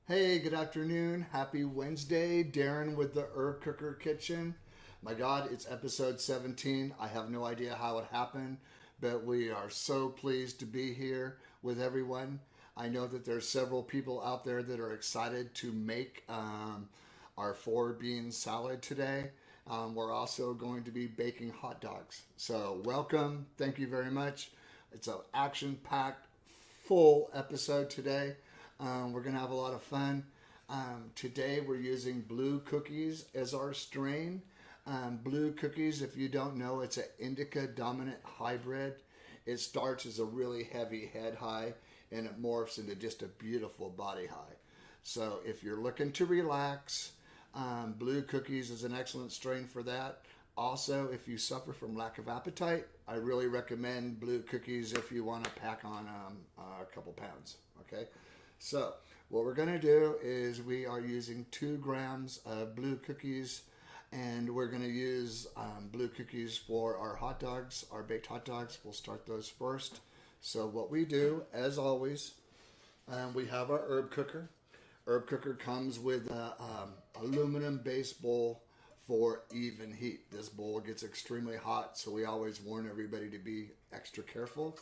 Hey, good afternoon. Happy Wednesday. Darren with the Herb Cooker Kitchen. My God, it's episode 17. I have no idea how it happened, but we are so pleased to be here with everyone. I know that there's several people out there that are excited to make our four bean salad today. We're also going to be baking hot dogs. So, welcome. Thank you very much. It's an action packed, full episode today. We're going to have a lot of fun. Today we're using blue cookies as our strain. Blue cookies, if you don't know, it's an indica dominant hybrid. It starts as a really heavy head high and it morphs into just a beautiful body high. So if you're looking to relax, blue cookies is an excellent strain for that. Also, if you suffer from lack of appetite, I really recommend blue cookies if you want to pack on a couple pounds. Okay. So what we're going to do is we are using 2 grams of blue cookies, and we're going to use blue cookies for our hot dogs, our baked hot dogs. We'll start those first. So what we do, as always, we have our herb cooker. Herb cooker comes with a aluminum base bowl for even heat. This bowl gets extremely hot, so we always warn everybody to be extra careful.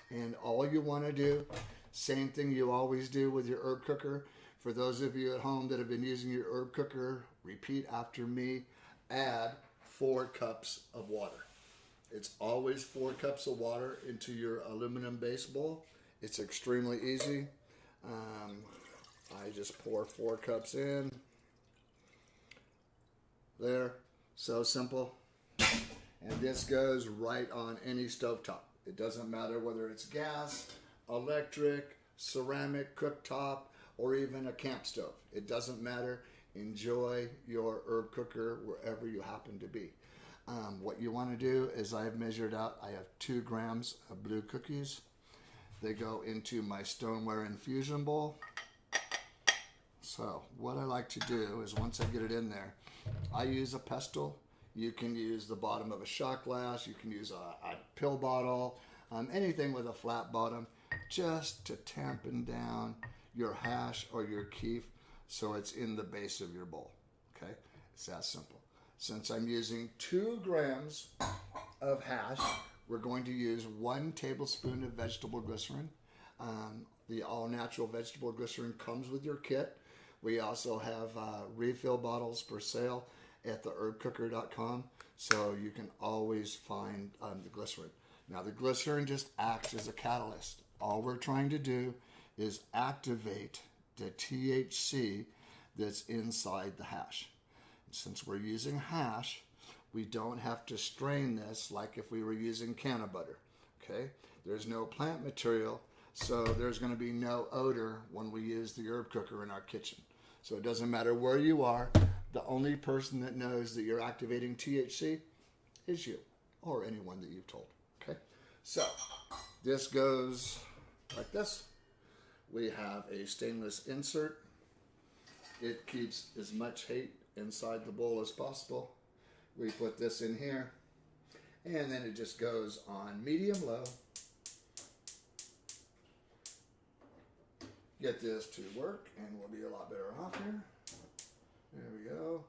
And all you want to do, same thing you always do with your herb cooker. For those of you at home that have been using your herb cooker, repeat after me. Add 4 cups of water. It's always 4 cups of water into your aluminum base bowl. It's extremely easy. I just pour 4 cups in. There. So simple. And this goes right on any stovetop. It doesn't matter whether it's gas, electric, ceramic cooktop, or even a camp stove. It doesn't matter. Enjoy your herb cooker wherever you happen to be. What you want to do is I have measured out, I have 2 grams of blue cookies. They go into my stoneware infusion bowl. So what I like to do is once I get it in there, I use a pestle. You can use the bottom of a shot glass. You can use a pill bottle, anything with a flat bottom, just to tampen down your hash or your keef so it's in the base of your bowl. Okay, it's that simple. Since I'm using 2 grams of hash, we're going to use 1 tablespoon of vegetable glycerin. The all-natural vegetable glycerin comes with your kit. We also have refill bottles for sale at theherbcooker.com, so you can always find the glycerin. Now, the glycerin just acts as a catalyst. All we're trying to do is activate the THC that's inside the hash. Since we're using hash, we don't have to strain this like if we were using can of butter. Okay? There's no plant material, so there's going to be no odor when we use the herb cooker in our kitchen. So it doesn't matter where you are. The only person that knows that you're activating THC is you or anyone that you've told. Okay? So this goes like this. We have a stainless insert. It keeps as much heat inside the bowl as possible. We put this in here, and then it just goes on medium-low. Get this to work, and we'll be a lot better off here. There we go.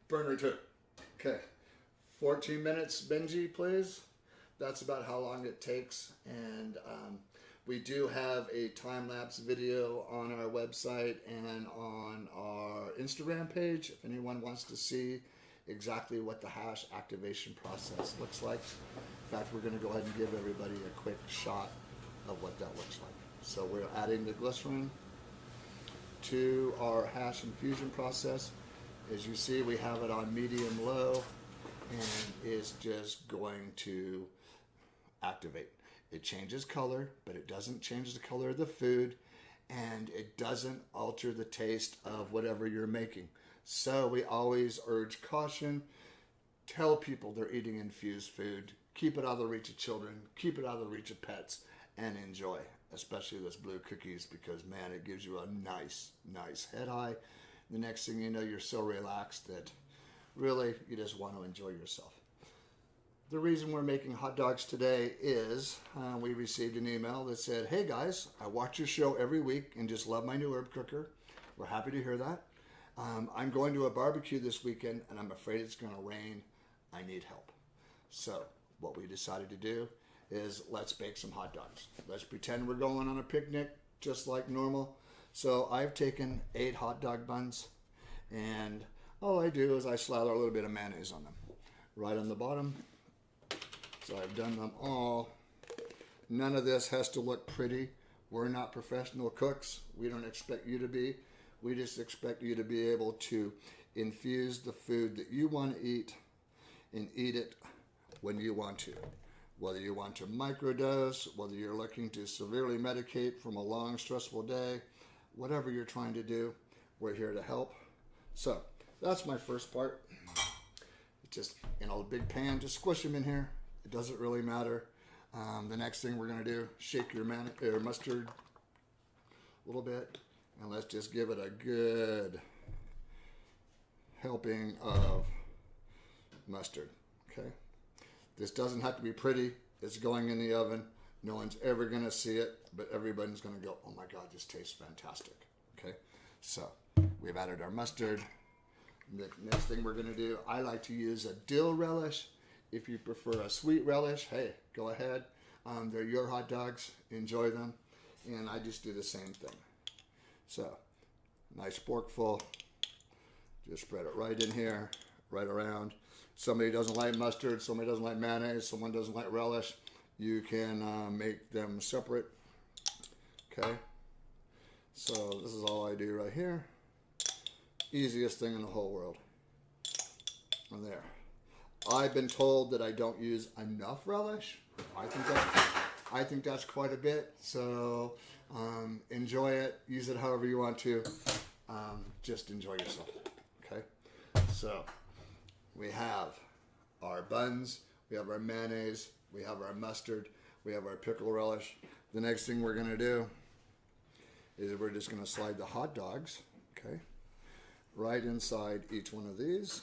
Burner 2. Okay. 14 minutes, Benji, please. That's about how long it takes. And we do have a time-lapse video on our website and on our Instagram page if anyone wants to see exactly what the hash activation process looks like. In fact, we're going to go ahead and give everybody a quick shot of what that looks like. So we're adding the glycerin to our hash infusion process. As you see, we have it on medium-low, and it's just going to activate. It changes color, but it doesn't change the color of the food, and it doesn't alter the taste of whatever you're making. So we always urge caution. Tell people they're eating infused food. Keep it out of the reach of children. Keep it out of the reach of pets, and enjoy, especially those blue cookies, because, man, it gives you a nice head high. The next thing you know, you're so relaxed that really you just want to enjoy yourself. The reason we're making hot dogs today is we received an email that said, hey guys, I watch your show every week and just love my new herb cooker. We're happy to hear that. I'm going to a barbecue this weekend and I'm afraid it's going to rain. I need help. So what we decided to do is let's bake some hot dogs. Let's pretend we're going on a picnic just like normal. So I've taken 8 hot dog buns and all I do is I slather a little bit of mayonnaise on them. Right on the bottom. So I've done them all. None of this has to look pretty. We're not professional cooks. We don't expect you to be. We just expect you to be able to infuse the food that you want to eat and eat it when you want to. Whether you want to microdose, whether you're looking to severely medicate from a long, stressful day, whatever you're trying to do, we're here to help. So that's my first part. Just in a big pan, just squish them in here. It doesn't really matter. The next thing we're going to do, shake your mustard a little bit, and let's just give it a good helping of mustard. Okay. This doesn't have to be pretty. It's going in the oven. No one's ever going to see it, but everybody's going to go, oh my God, this tastes fantastic. Okay. So we've added our mustard. The next thing we're going to do, I like to use a dill relish. If you prefer a sweet relish, hey, go ahead. They're your hot dogs. Enjoy them. And I just do the same thing. So, nice forkful. Just spread it right in here, right around. Somebody doesn't like mustard, somebody doesn't like mayonnaise, someone doesn't like relish. You can make them separate. Okay. So, this is all I do right here. Easiest thing in the whole world. And there. I've been told that I don't use enough relish. I think that's quite a bit. So enjoy it. Use it however you want to. Just enjoy yourself. Okay. So we have our buns. We have our mayonnaise. We have our mustard. We have our pickle relish. The next thing we're going to do is we're just going to slide the hot dogs. Okay. Right inside each one of these.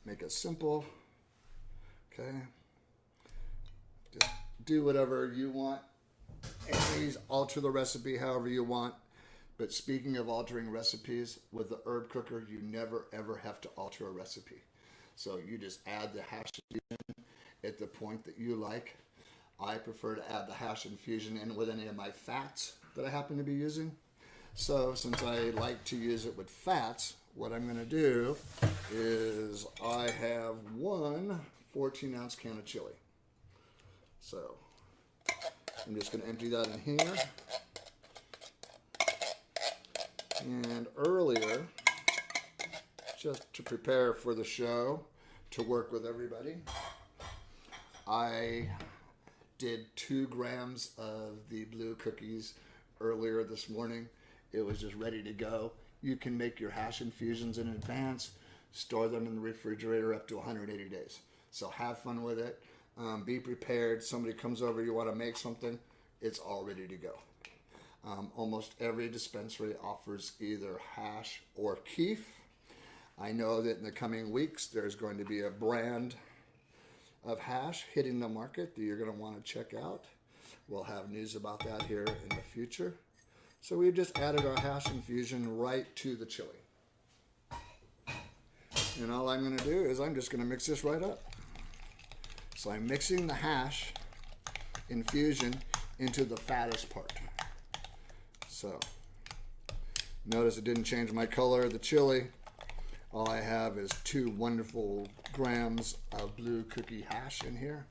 Make it simple. Okay. Just do whatever you want. And please alter the recipe however you want. But speaking of altering recipes, with the herb cooker, you never ever have to alter a recipe. So you just add the hash infusion at the point that you like. I prefer to add the hash infusion in with any of my fats that I happen to be using. So since I like to use it with fats, what I'm going to do is I have one 14-ounce can of chili. So I'm just going to empty that in here. And earlier, just to prepare for the show, to work with everybody, I did 2 grams of the blue cookies earlier this morning. It was just ready to go. You can make your hash infusions in advance, store them in the refrigerator up to 180 days. So have fun with it. Be prepared. Somebody comes over, you want to make something, it's all ready to go. Almost every dispensary offers either hash or keef. I know that in the coming weeks there's going to be a brand of hash hitting the market that you're going to want to check out. We'll have news about that here in the future. So we've just added our hash infusion right to the chili. And all I'm going to do is I'm just going to mix this right up. So I'm mixing the hash infusion into the fattest part. So notice it didn't change my color of the chili. All I have is 2 wonderful grams of blue cookie hash in here.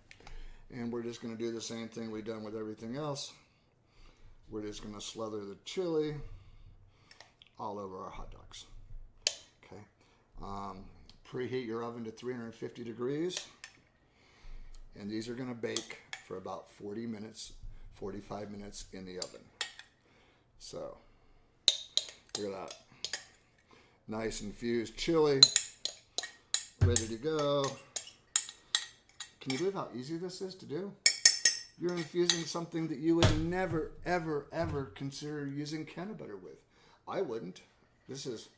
And we're just going to do the same thing we've done with everything else. We're just going to slather the chili all over our hot dogs. Okay. Preheat your oven to 350 degrees. And these are going to bake for about 40 minutes, 45 minutes in the oven. So, look at that. Nice infused chili. Ready to go. Can you believe how easy this is to do? You're infusing something that you would never, ever, ever consider using canna butter with. I wouldn't. This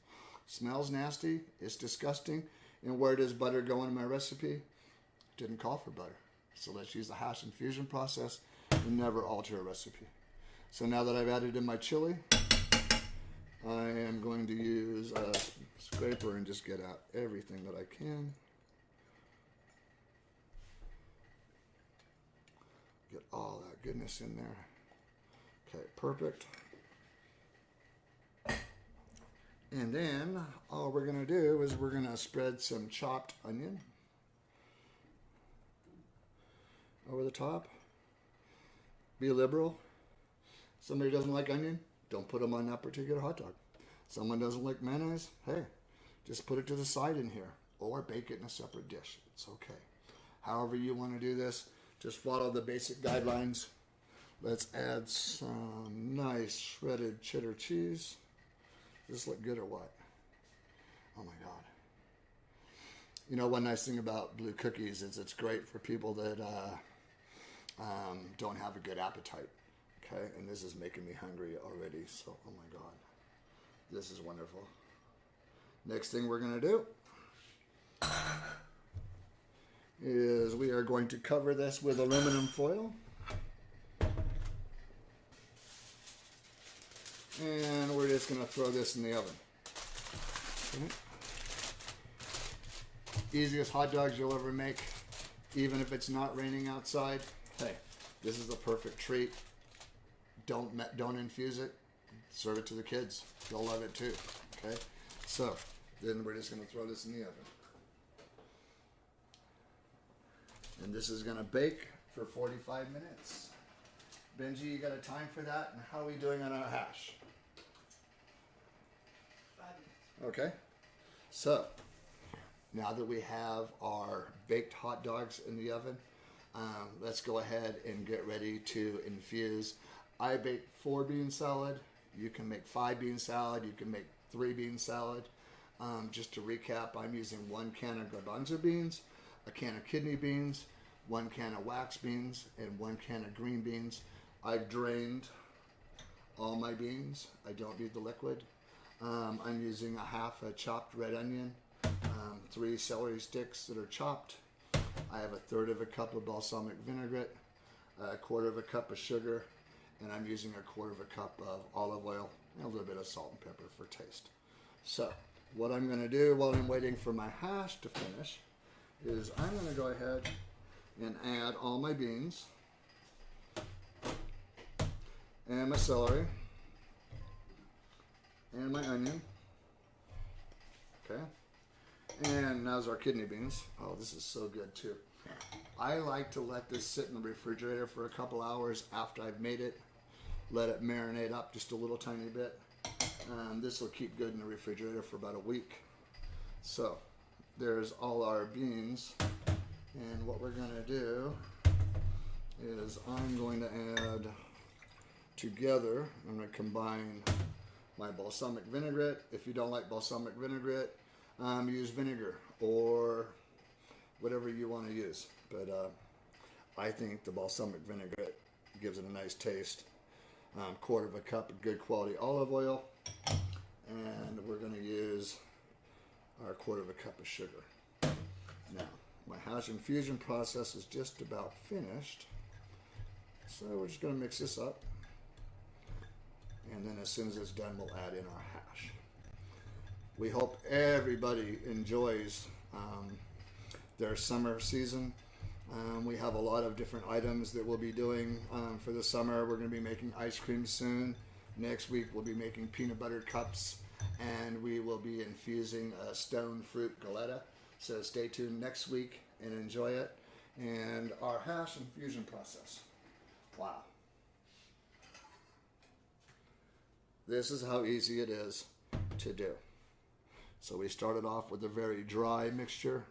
smells nasty. It's disgusting. And where does butter go in my recipe? Didn't call for butter. So let's use the hash infusion process and never alter a recipe. So now that I've added in my chili, I am going to use a scraper and just get out everything that I can. Get all that goodness in there. Okay, perfect. And then all we're going to do is we're going to spread some chopped onion over the top. Be liberal. Somebody doesn't like onion, don't put them on that particular hot dog. Someone doesn't like mayonnaise, hey, just put it to the side in here or bake it in a separate dish. It's okay. However you want to do this, just follow the basic guidelines. Let's add some nice shredded cheddar cheese. Does this look good or what? Oh my God. You know, one nice thing about blue cookies is it's great for people that don't have a good appetite. Okay, and this is making me hungry already, so oh my God. This is wonderful. Next thing we're going to do is we are going to cover this with aluminum foil. And we're just going to throw this in the oven. Okay. Easiest hot dogs you'll ever make, even if it's not raining outside. Hey, this is the perfect treat. Don't infuse it. Serve it to the kids. They'll love it too. Okay? So, then we're just going to throw this in the oven. And this is going to bake for 45 minutes. Benji, you got a time for that? And how are we doing on our hash? 5 minutes. Okay. So, now that we have our baked hot dogs in the oven, let's go ahead and get ready to infuse. I bake 4-bean salad. You can make 5-bean salad. You can make 3-bean salad. Just to recap, I'm using 1 can of garbanzo beans, a can of kidney beans, 1 can of wax beans, and 1 can of green beans. I've drained all my beans. I don't need the liquid. I'm using a half a chopped red onion, 3 celery sticks that are chopped. I have 1/3 of a cup of balsamic vinaigrette, 1/4 of a cup of sugar, and I'm using 1/4 of a cup of olive oil and a little bit of salt and pepper for taste. So what I'm going to do while I'm waiting for my hash to finish is I'm going to go ahead and add all my beans and my celery and my onion. Okay. And now's our kidney beans. Oh, this is so good too. I like to let this sit in the refrigerator for a couple hours after I've made it. Let it marinate up just a little tiny bit. This will keep good in the refrigerator for about a week. So there's all our beans. And what we're going to do is I'm going to add together, I'm going to combine my balsamic vinaigrette. If you don't like balsamic vinaigrette, use vinegar or whatever you want to use. But I think the balsamic vinaigrette gives it a nice taste. 1/4 of a cup of good quality olive oil. And we're going to use our 1/4 of a cup of sugar. Now, my hash infusion process is just about finished. So we're just going to mix this up. And then as soon as it's done, we'll add in our hash. We hope everybody enjoys their summer season. We have a lot of different items that we'll be doing for the summer. We're going to be making ice cream soon. Next week we'll be making peanut butter cups, and we will be infusing a stone fruit galetta. So stay tuned next week and enjoy it. And our hash infusion process. Wow. This is how easy it is to do. So we started off with a very dry mixture,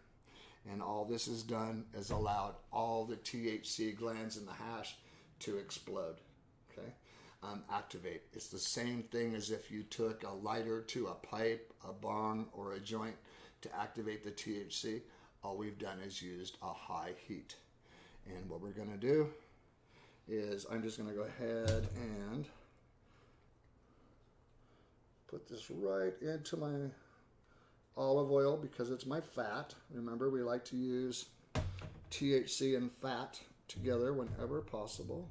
and all this has done is allowed all the THC glands in the hash to explode, okay? Activate. It's the same thing as if you took a lighter to a pipe, a bong, or a joint to activate the THC. All we've done is used a high heat. And what we're gonna do is I'm just gonna go ahead and put this right into my olive oil because it's my fat. Remember, we like to use THC and fat together whenever possible.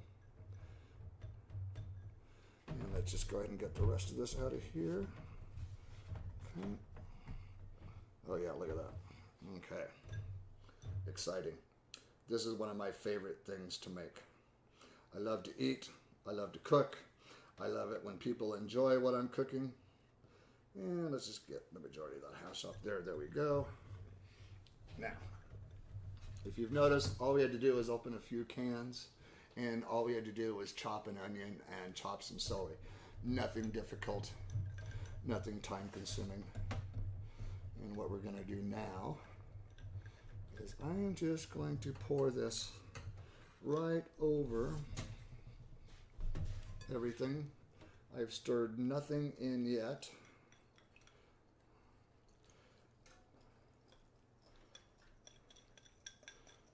And let's just go ahead and get the rest of this out of here. Okay. Oh yeah, look at that. Okay. Exciting. This is one of my favorite things to make. I love to eat. I love to cook. I love it when people enjoy what I'm cooking. And let's just get the majority of that hash off there. There we go. Now, if you've noticed, all we had to do was open a few cans, and all we had to do was chop an onion and chop some celery. Nothing difficult, nothing time consuming. And what we're going to do now is I'm just going to pour this right over everything. I've stirred nothing in yet.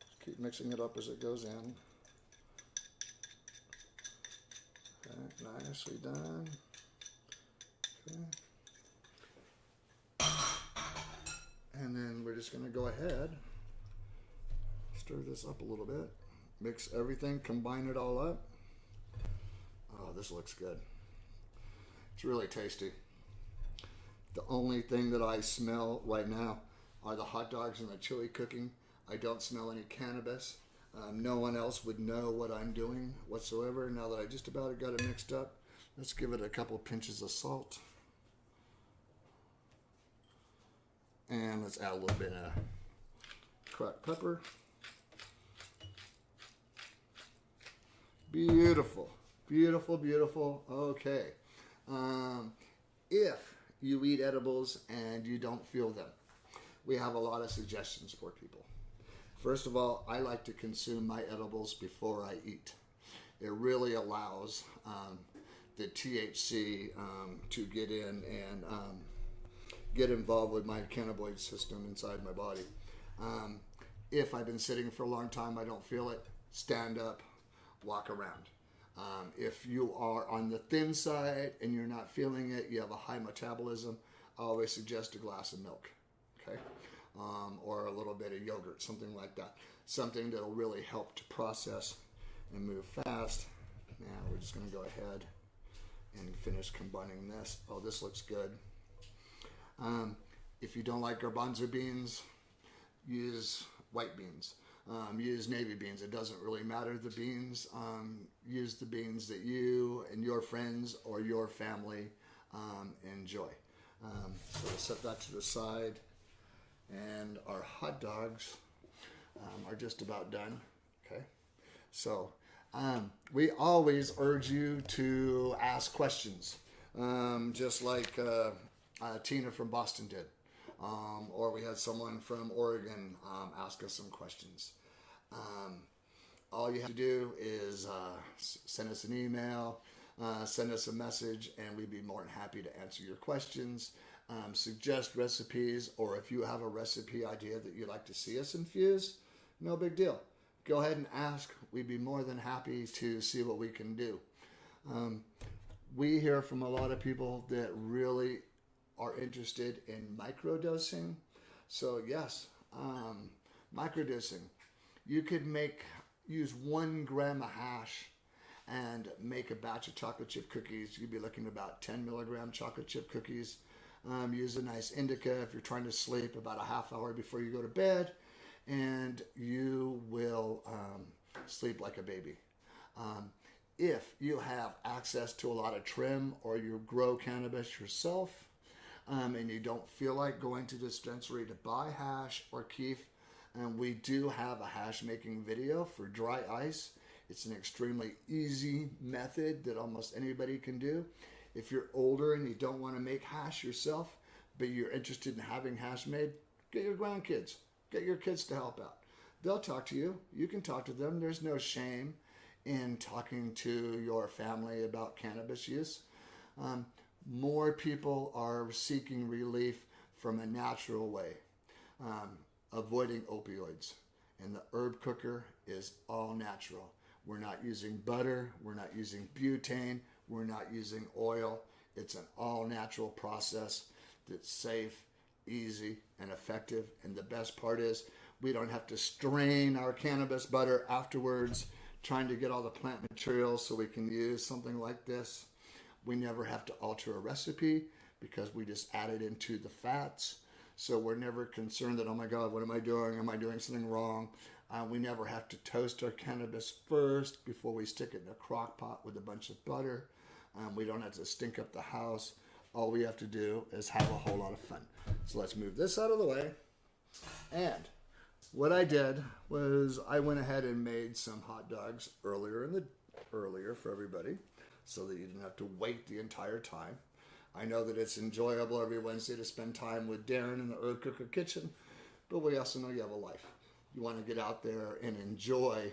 Just keep mixing it up as it goes in. Okay, nicely done. Okay. And then we're just going to go ahead, stir this up a little bit, mix everything, combine it all up. Oh, this looks good. It's really tasty. The only thing that I smell right now are the hot dogs and the chili cooking. I don't smell any cannabis. No one else would know what I'm doing whatsoever. Now that I just about got it mixed up, let's give it a couple pinches of salt. And let's add a little bit of cracked pepper. Beautiful, beautiful, beautiful. Okay. If you eat edibles and you don't feel them, we have a lot of suggestions for people. First of all, I like to consume my edibles before I eat. It really allows the THC to get in and get involved with my cannabinoid system inside my body. If I've been sitting for a long time, I don't feel it, stand up, walk around. If you are on the thin side and you're not feeling it, you have a high metabolism, I always suggest a glass of milk, okay? Or a little bit of yogurt, something like that. Something that'll really help to process and move fast. Now we're just gonna go ahead and finish combining this. Oh, this looks good. If you don't like garbanzo beans, use white beans. Use navy beans. It doesn't really matter the beans. Use the beans that you and your friends or your family enjoy. So we'll set that to the side. And our hot dogs are just about done. Okay. So we always urge you to ask questions, just like Tina from Boston did. Or we had someone from Oregon ask us some questions. All you have to do is send us an email, send us a message, and we'd be more than happy to answer your questions, suggest recipes, or if you have a recipe idea that you'd like to see us infuse, no big deal. Go ahead and ask. We'd be more than happy to see what we can do. We hear from a lot of people that really are interested in microdosing. So yes, microdosing. You could use 1 gram of hash and make a batch of chocolate chip cookies. You'd be looking at about 10 milligram chocolate chip cookies. Use a nice indica if you're trying to sleep about a half hour before you go to bed, and you will sleep like a baby. If you have access to a lot of trim or you grow cannabis yourself, and you don't feel like going to the dispensary to buy hash or keef, we do have a hash making video for dry ice. It's an extremely easy method that almost anybody can do. If you're older and you don't want to make hash yourself, but you're interested in having hash made, get your grandkids, get your kids to help out. They'll talk to you. You can talk to them. There's no shame in talking to your family about cannabis use. More people are seeking relief from a natural way, avoiding opioids. And the herb cooker is all natural. We're not using butter. We're not using butane. We're not using oil. It's an all natural process that's safe easy, and effective. And the best part is we don't have to strain our cannabis butter afterwards trying to get all the plant materials so we can use something like this. We never have to alter a recipe because we just add it into the fats. So we're never concerned that, oh my God, what am I doing? Am I doing something wrong? We never have to toast our cannabis first before we stick it in a crock pot with a bunch of butter. We don't have to stink up the house. All we have to do is have a whole lot of fun. So let's move this out of the way. And what I did was I went ahead and made some hot dogs earlier for everybody so that you didn't have to wait the entire time. I know that it's enjoyable every Wednesday to spend time with Darren in the Herb Cooker kitchen, but we also know you have a life. You want to get out there and enjoy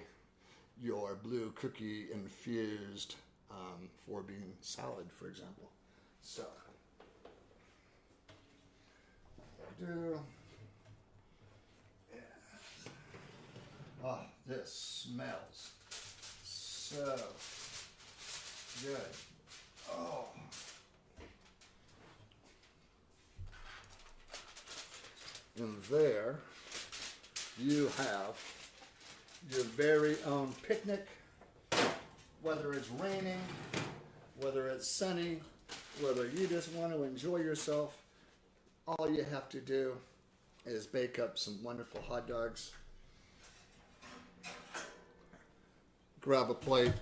your blue cookie infused four bean salad, for example. So, what I do. Oh, this smells so good. Oh. And there you have your very own picnic, whether it's raining, whether it's sunny, whether you just want to enjoy yourself. All you have to do is bake up some wonderful hot dogs, grab a plate,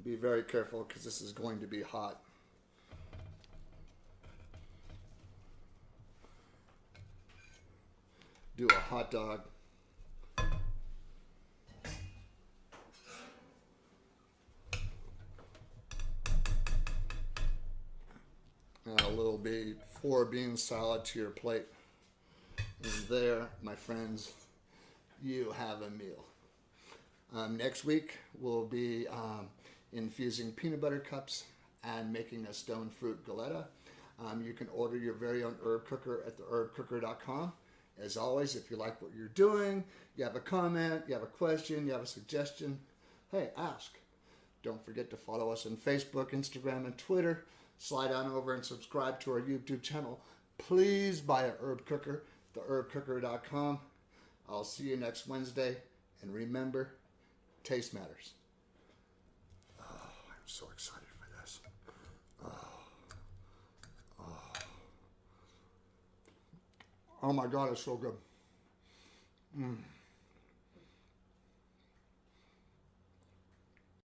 be very careful because this is going to be hot. Do a hot dog. And a little bit four bean salad to your plate. And there, my friends, you have a meal. Next week, we'll be infusing peanut butter cups and making a stone fruit galetta. You can order your very own herb cooker at theherbcooker.com. As always, if you like what you're doing, you have a comment, you have a question, you have a suggestion, hey, ask. Don't forget to follow us on Facebook, Instagram, and Twitter. Slide on over and subscribe to our YouTube channel. Please buy a herb cooker, theherbcooker.com. I'll see you next Wednesday. And remember, taste matters. Oh, I'm so excited for this. Oh my God, it's so good.